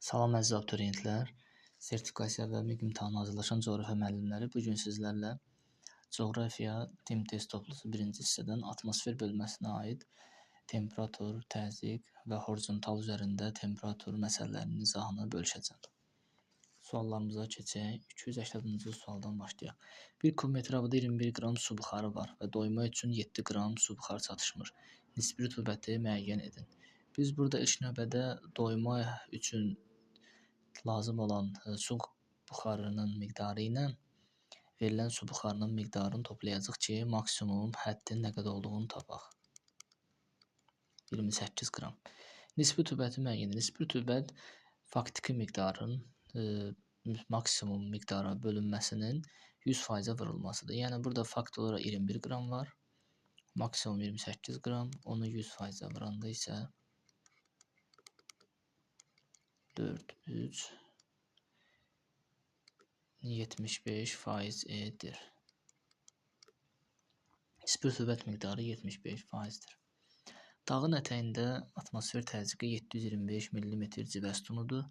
Salam əziz abituriyentlər, sertifikasiya və MIQ imtahanı hazırlaşan coğrafiya müəllimləri bugün sizlərlə coğrafiya tim test toplusu 1-ci hissədən atmosfer bölməsinə aid temperatur, təzyiq və horizontal üzərində temperatur məsələlərinin izahını bölüşəcəm. Suallarımıza keçək. 280-cı sualdan başlayaq. Bir kubmetr havada 21 qram su buxarı var və doyma üçün 7 qram su buxarı çatışmır. Nisbi rütubəti müəyyən edin. Biz burada ilk növbədə doyma üçün lazım olan su buxarının miqdarı ilə verilən su buxarının miqdarını toplayacaq ki, maksimum həddin nə qədər olduğunu tapaq. 28 qram. Nisbi rütubəti müəyyən edin. Nisbi rütubət faktiki miqdarın maksimum miqdara bölünməsinin 100%-ə vurulmasıdır. Yəni burada fakt olaraq 21 qram var, maksimum 28 qram, onu 100%-ə vuranda isə 4, 3, 75%-dir. Nisbi rütubət miqdarı 75%-dir. Dağın ətəyində atmosfer təzyiqi 725 mm civə sütunudur.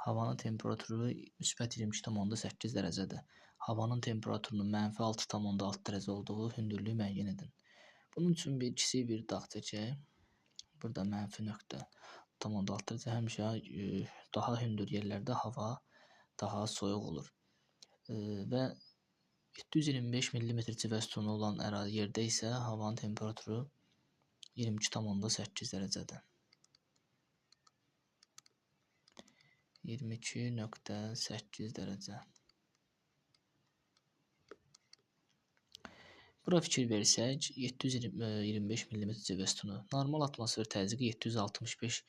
Havanın temperaturu müsbət 22,8 dərəcədir. Havanın temperaturunun mənfi 6,6 dərəcə olduğu hündürlüyü müəyyən edin. Bunun üçün kiçik bir dağ çəkək. Burada mənfi nöqtə 6,6 dərəcə. Həmişə daha hündür yerlərdə hava daha soyuq olur. Və 725 mm civə sütunu olan yerdə isə havanın temperaturu 22,8 dərəcədir. 22,8 dərəcə. Bura fikir versək, 725 mm civə sütunu. Normal atmosfer təzyiqi 760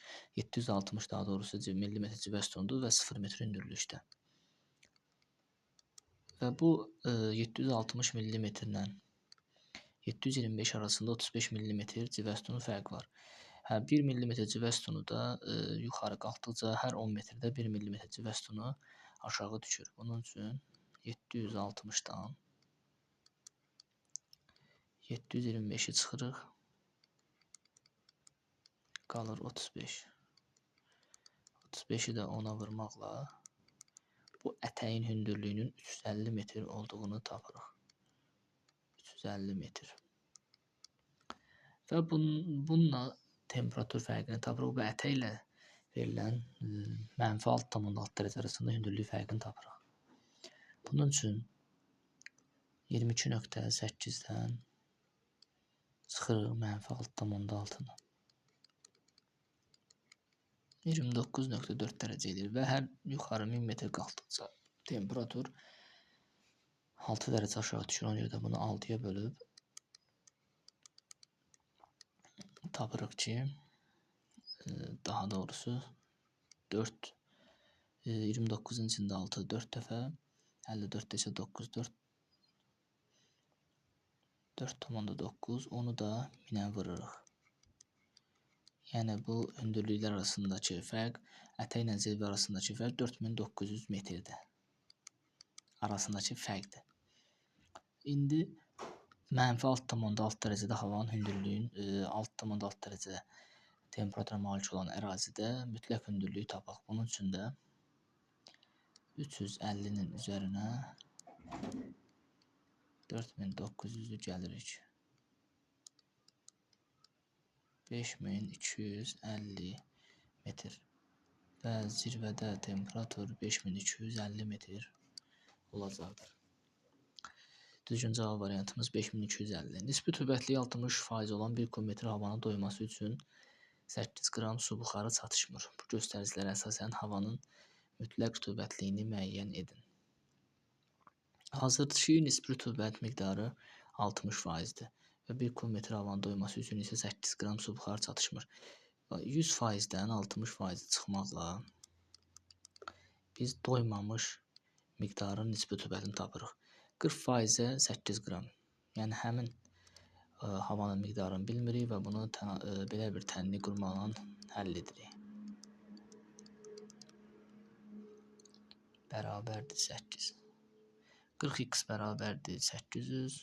daha doğrusu mm civə sütunudur və 0 metr hündürlükdə. Və bu 760 mm ilə 725 arasında 35 mm civə sütunu fərq var. 1 mm civə sütunu da yuxarı qalxdıqca hər 10 metrdə 1 mm civə sütunu aşağı düşür. Bunun üçün 760-dan 725-i çıxırıq, qalır 35. 35-i də 10-a vurmaqla bu ətəyin hündürlüyünün 350 metr olduğunu tapırıq. 350 metr. Və bununla temperatur fərqini tapırıq və ətəklə verilən mənfi 6,6 dərəcə arasında hündürlük fərqini tapırıq. Bunun üçün 22,8-dən çıxırıq mənfi 6,6-nı. 29,4 dərəcə edir və hər yuxarı 1000 metr qalxdıqca temperatur 6 dərəcə aşağı düşür. Ona görə də bunu 6-ya bölüb tapırıq ki, daha doğrusu 4, 29-un içində 6 4 dəfə, 54-də isə 9, 4,9, onu da 1000-ə vururuq. Yəni bu hündürlüklər arasındakı fərq, ətəklə zirvə arasındakı fərq 4900 metrdir. Arasındakı fərqdir. İndi mənfi 6,6 dərəcədə havanın hündürlüyün 6,6 dərəcə temperatura malik olan ərazidə mütləq hündürlüyü tapaq. Bunun üçün də 350-nin üzərinə 4900-ü gəlirik. 5250 metr və zirvədə temperatur 5250 metr olacaqdır. Düzgün cavab variantımız 5250. Nisbi rütubətliyi 60% olan 1 kubmetr havanın doyması üçün 8 qram su buxarı çatışmır. Bu göstəricilərə əsasən havanın mütləq rütubətliyini müəyyən edin. Hazırdakı nisbi rütubət miqdarı 60%-dir və 1 kubmetr havanın doyması üçün isə 8 qram su buxarı çatışmır. 100%-dən 60% çıxmaqla biz doymamış miqdarın nisbi rütubətini tapırıq. 40%-ə 8 qram. Yəni həmin havanın miqdarını bilmirik və bunu belə bir tənlik qurmaqla həll edirik. Bərabərdir 8. 40x bərabərdir 800.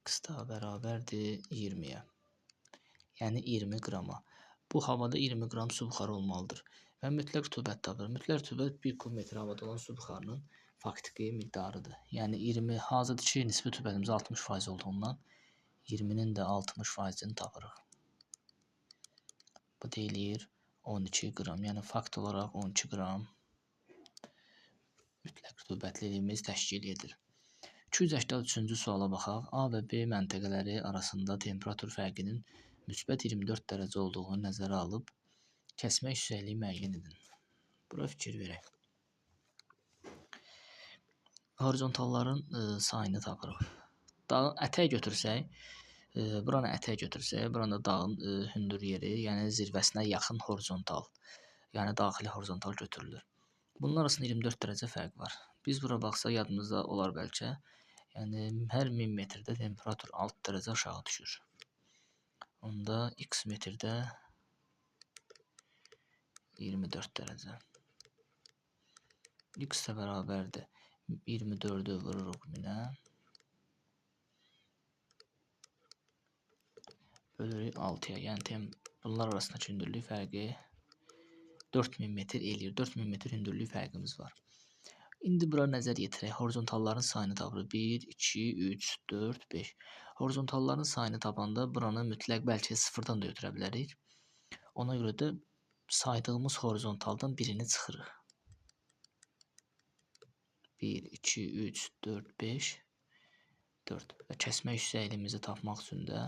X daha bərabərdir 20-yə. Yəni 20 qrama. Bu havada 20 qram su buxarı olmalıdır. Və mütləq rütubət tapılır. Mütləq rütubət 1 kub metr havada olan su buxarının faktiki miqdarıdır. Yəni 20 hazırdır ki, nisbi rütubətimiz 60% olduğundan 20-nin də 60%-ni tapırıq. Bu deyilir 12 qram. Yəni fakt olaraq 12 qram mütləq rütubətliliyimiz təşkil edir. 283-cü suala baxaq. A və B məntəqələri arasında temperatur fərqinin müsbət 24 dərəcə olduğunu nəzərə alıb, kəsmə yüksəkliyi müəyyən edin. Bura fikir verək. Horizontalların sayını tapırıq. Dağı ətək götürsək, buranı dağın hündür yeri, yəni zirvəsinə yaxın horizontal, yəni daxili horizontal götürülür. Bunlar arasında 24 dərəcə fərq var. Biz bura baxsaq yadımızda olar bəlkə, yəni hər 1000 metrdə temperatur 6 dərəcə aşağı düşür. Onda x metrdə 24 dərəcə. X də bərabərdir. 24-ü vururuq 1000-ə. Bölürük 6-ya. Yəni bunlar arasındakı hündürlük fərqi 4000 metr eləyir. 4000 metr hündürlük fərqimiz var. İndi bura nəzər yetirək. Horizontalların sayını tapırıq. 1, 2, 3, 4, 5. Horizontalların sayını tapanda buranı mütləq bəlkə sıfırdan da götürə bilərik. Ona görə də saydığımız horizontaldan birini çıxırıq. 1, 2, 3, 4, 5, 4. Və kəsmə yüksəkliyimizi tapmaq üçün də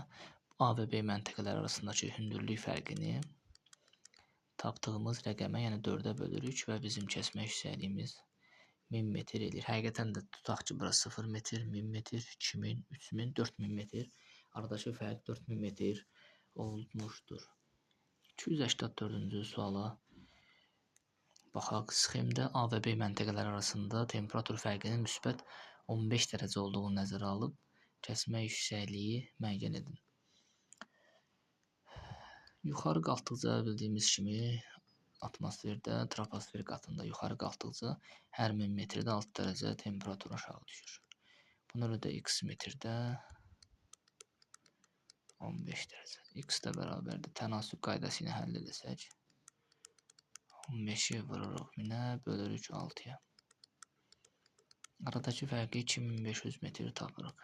A və B məntəqələri arasındakı hündürlük fərqini tapdığımız rəqəmə, yəni 4-ə bölürük və bizim kəsmə yüksəkliyimiz 1000 metr eləyir. Həqiqətən də tutaq ki, bura 0 metr, 1000 metr, 2000, 3000, 4000 metr. Aradakı fərq 4000 metr olmuşdur. 284-cü suala baxaq. Sxemdə A və B məntəqələri arasında temperatur fərqinin müsbət 15 dərəcə olduğunu nəzərə alıb, kəsmə yüksəkliyi müəyyən edin. Yuxarı qalxdıqca bildiyimiz kimi atmosferdə, troposfer qatında yuxarı qalxdıqca hər 1000 metrdə 6 dərəcə temperatur aşağı düşür. Buna görə də x metrdə 15 dərəcə. X də bərabərdir. Tənasüb qaydası ilə həll edəsək, 15-i vururuq 1000-ə, bölürük 6-ya. Aradakı fərqi 2500 metr tapırıq.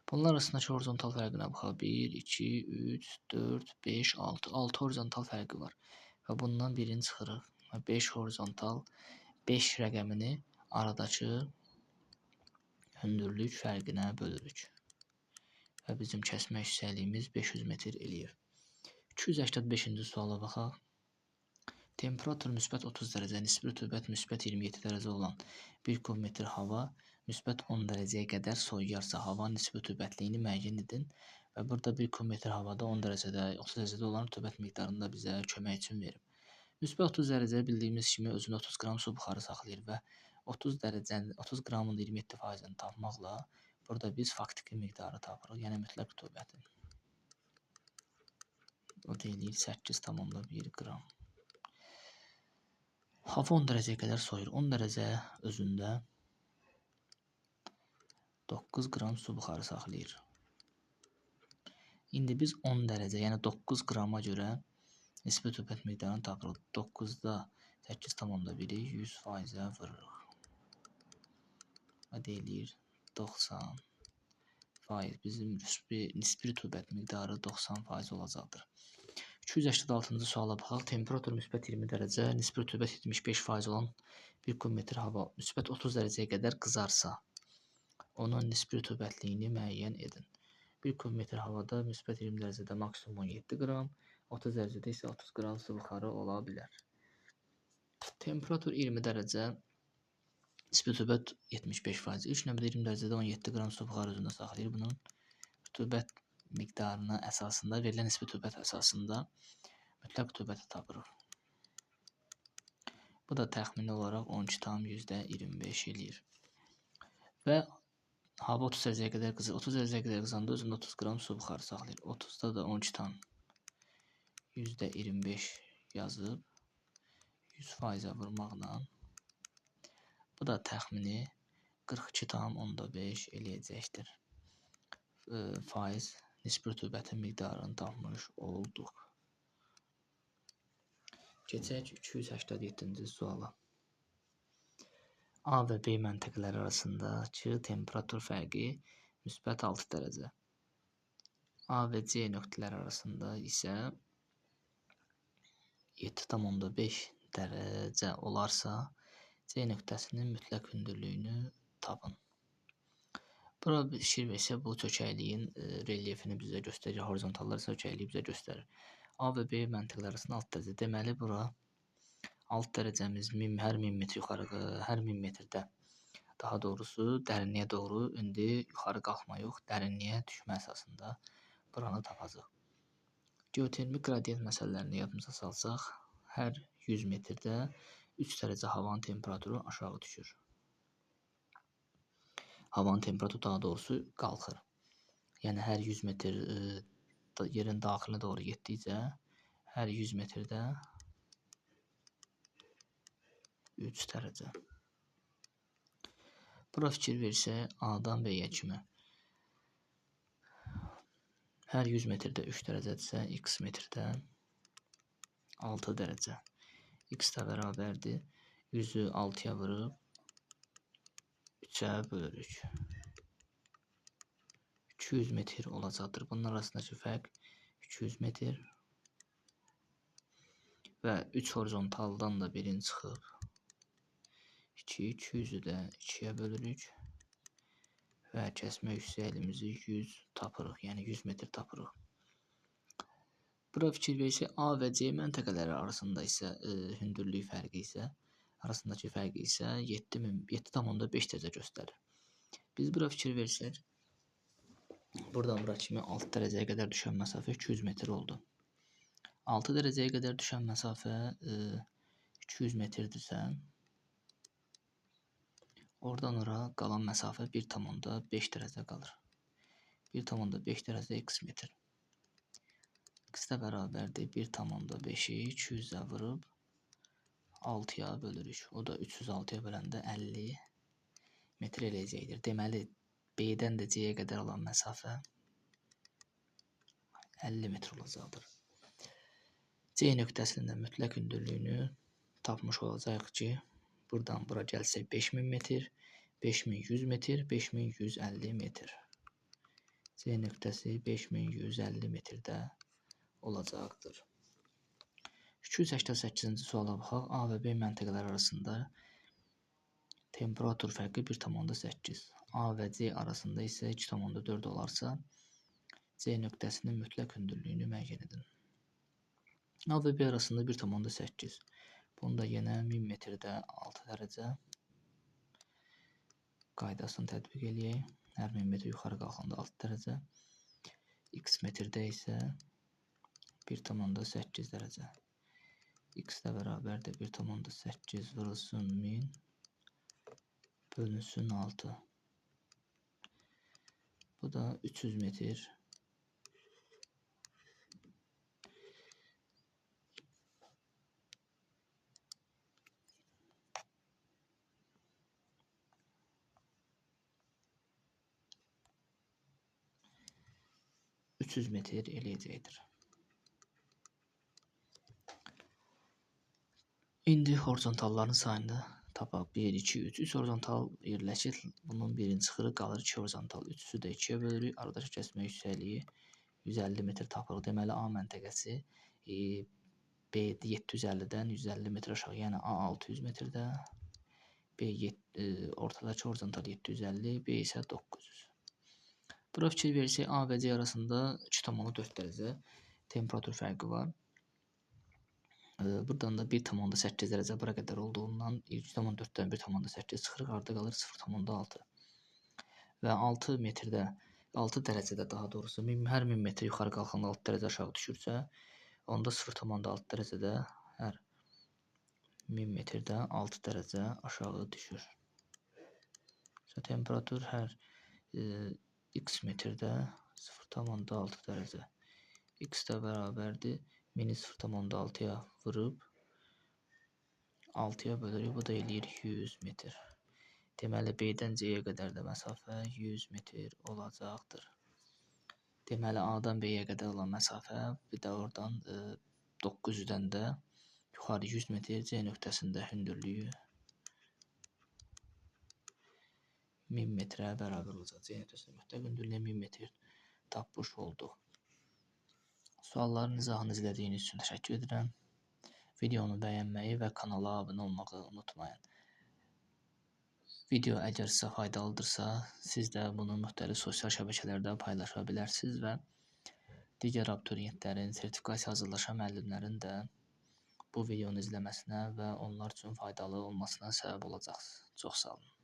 Bunlar arasındakı horizontal fərqinə baxaq. 1, 2, 3, 4, 5, 6. 6 horizontal fərqi var. Və bundan birini çıxırıq. 5 horizontal, 5 rəqəmini aradakı hündürlük fərqinə bölürük. Və bizim kəsmə yüksəkliyimiz 500 metr eləyir. 285-ci suala baxaq. Temperatur müsbət 30 dərəcə, nisbi rütubət müsbət 27 dərəcə olan 1 kub metr hava müsbət 10 dərəcəyə qədər soyuyarsa havanın nisbi rütubətliyini müəyyən edin. Və burada 1 kub metr havada 10 dərəcədə, 30 dərəcədə olan rütubət miqdarını da bizə kömək üçün verir. Müsbət 30 dərəcə bildiyimiz kimi özündə 30 qram su buxarı saxlayır və 30 qramın 27%-ni tapmaqla burada biz faktiki miqdarı tapırıq, yəni mütləq rütubəti. O deyilir 8,1 qram. Hava 10 dərəcəyə qədər soyur. 10 dərəcə özündə 9 qram su buxarı saxlayır. İndi biz 10 dərəcə, yəni 9 qrama görə nisbi rütubət miqdarını tapırıq. 9-da 8,1-i 100%-ə vururuq. Və deyilir 90%. Bizim nisbi rütubət miqdarı 90% olacaqdır. 286-cı suala baxaq. Temperatur müsbət 20 dərəcə, nisbi rütubət 75% olan 1 kub metr hava müsbət 30 dərəcəyə qədər qızarsa, onun nisbi rütubətliyini müəyyən edin. 1 kub metr havada müsbət 20 dərəcədə maksimum 17 qram, 30 dərəcədə isə 30 qram su buxarı ola bilər. Temperatur 20 dərəcə, nisbi rütubət 75%. İlk növbədə 20 dərəcədə 17 qram su buxarı özündə saxlayır. Bunun rütubət miqdarına əsasında, verilən nisbi rütubət əsasında mütləq rütubəti tapırıq. Bu da təxmini olaraq 12,25 eləyir. Və hava 30 dərəcəyə qədər qızır. 30 dərəcəyə qədər qızanda özündə 30 qram su buxarı saxlayır. 30-da da 12,25 yazıb 100%-ə vurmaqla bu da təxmini 42,5 eləyəcəkdir. Faiz nisbi rütubətin miqdarını tapmış olduq. Keçək 287-ci suala. A və B məntəqələri arasındakı temperatur fərqi müsbət 6 dərəcə. A və C nöqtələri arasında isə 7,5 dərəcə olarsa, C nöqtəsinin mütləq hündürlüyünü tapın. Bura fikir versək, bu çökəkliyin relyefini bizə göstərir, horizontallar çökəkliyi bizə göstərir. A və B məntəqələri arasında 6 dərəcə. Deməli, bura 6 dərəcəmiz hər 1000 metr yuxarı, hər 1000 metrdə, daha doğrusu dərinliyə doğru indi yuxarı qalxma yox, dərinliyə düşmə əsasında buranı tapacaq. Geotermik qradiyent məsələlərini yadımıza salsaq, hər 100 metrdə 3 dərəcə havanın temperaturu aşağı düşür. Havanın temperaturu daha doğrusu qalxır. Yəni hər 100 metr yerin daxilinə doğru getdikcə hər 100 metrdə 3 dərəcə. Bura fikir versək, A-dan B-yə kimi. Hər 100 metrdə 3 dərəcədirsə, x metrdə 6 dərəcə. X də bərabərdir. 100-ü 6-ya vurub 3-ə bölürük. 200 metr olacaqdır. Bunun arasındakı fərq 200 metr və 3 horizontaldan da birini çıxıb 200-ü də 2-yə bölürük və kəsmə yüksəkliyimizi 100 tapırıq, yəni 100 metr tapırıq. Bura fikir versək, A və C məntəqələri arasında isə hündürlük fərqi isə, arasındakı fərqi isə 7,5 dərəcə göstərir. Biz bura fikir versək, buradan bura kimi 6 dərəcəyə qədər düşən məsafə 200 metr oldu. 6 dərəcəyə qədər düşən məsafə 200 metrdirsə, oradan ora qalan məsafə 1,5 dərəcə qalır. 1,5 dərəcə x metr. X də bərabərdir 1,5-i 200-ə vurub 6-ya bölürük. O da 306-ya böləndə 50 metr eləyəcəkdir. Deməli, B-dən də C-yə qədər olan məsafə 50 metr olacaqdır. C nöqtəsinin də mütləq hündürlüyünü tapmış olacaq ki, buradan bura gəlsək 5000 metr, 5100 metr, 5150 metr. C nöqtəsi 5150 metrdə olacaqdır. 288-ci suala baxaq. A və B məntəqələri arasında temperatur fərqi 1,8. A və C arasında isə 2,4 olarsa, C nöqtəsinin mütləq hündürlüyünü müəyyən edin. A və B arasında 1,8. Bunu da yenə 1000 metrdə 6 dərəcə qaydasını tətbiq eləyək. Hər 1000 metr yuxarı qalxanda 6 dərəcə. X metrdə isə 1,8 dərəcə. X də bərabərdir 1,8 vurulsun 1000 bölünsün 6. Bu da 300 metr. metr eləyəcəkdir. İndi horizontalların sayını tapaq. 1, 2, 3. 3 horizontal yerləşir. Bunun birini çıxırıq, qalır 2 horizontal. 3-ü də 2-yə bölürük. Aradakı kəsmə yüksəkliyi 150 metr tapırıq. Deməli, A məntəqəsi B 750-dən 150 metr aşağı, yəni A 600 metrdə, B ortadakı horizontal 750, B isə 900. Bura fikir versək, A və C arasında 2,4 dərəcə temperatur fərqi var. Buradan da 1,8 dərəcə bura qədər olduğundan 2,4-dən 1,8 çıxırıq, arada qalır 0,6. Və 6 metrdə, 6 dərəcədə daha doğrusu, hər 1000 metr yuxarı qalxanda 6 dərəcə aşağı düşürsə, onda 0,6 dərəcədə hər 1000 metrdə 6 dərəcə aşağı düşür. Temperatur hər x metrdə 0,6 dərəcə. X də bərabərdir 1000-i 0,6-ya vurub 6-ya bölürük. Bu da eləyir 100 metr. Deməli, B-dən C-yə qədər də məsafə 100 metr olacaqdır. Deməli, A-dan B-yə qədər olan məsafə, bir də oradan 900-dən də yuxarı 100 metr, C nöqtəsində hündürlüyü 1000 metrə bərabər olacaq. C nöqtəsində müttəq hündürlüyü 1000 metr tapmış olduq. Sualların izahını izlədiyiniz üçün təşəkkür edirəm. Videonu bəyənməyi və kanala abunə olmağı unutmayın. Video əgər sizə faydalıdırsa, siz də bunu müxtəlif sosial şəbəkələrdə paylaşa bilərsiniz və digər abituriyentlərin, sertifikasiya hazırlaşan müəllimlərin də bu videonu izləməsinə və onlar üçün faydalı olmasına səbəb olacaqsınız. Çox sağ olun.